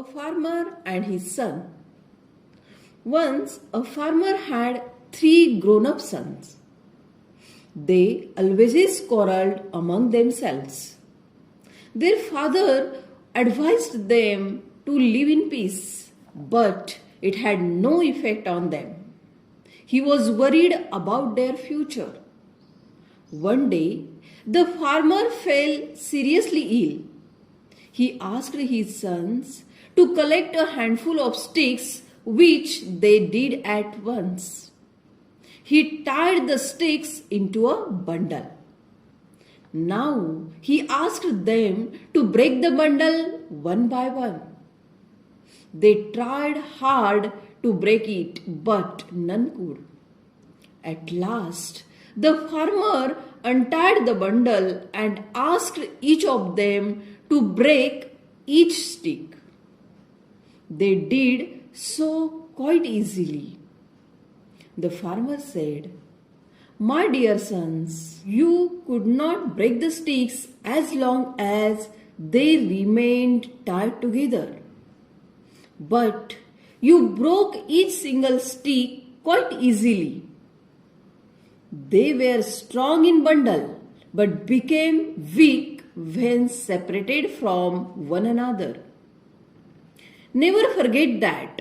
A farmer and his son. Once a farmer had 3 grown-up sons. They always quarreled among themselves. Their father advised them to live in peace, but it had no effect on them. He was worried about their future. One day, the farmer fell seriously ill. He asked his sons to collect a handful of sticks, which they did at once. He tied the sticks into a bundle. Now he asked them to break the bundle one by one. They tried hard to break it, but none could. At last, the farmer untied the bundle and asked each of them to break each stick. They did so quite easily. The farmer said, "My dear sons, you could not break the sticks as long as they remained tied together. But you broke each single stick quite easily. They were strong in bundle, but became weak when separated from one another. Never forget that.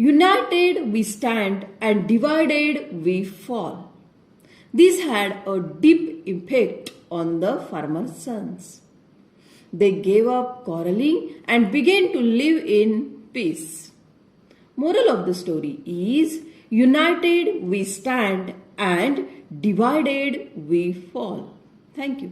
United we stand and divided we fall." This had a deep impact on the farmer's sons. They gave up quarreling and began to live in peace. Moral of the story is, united we stand and divided we fall. Thank you.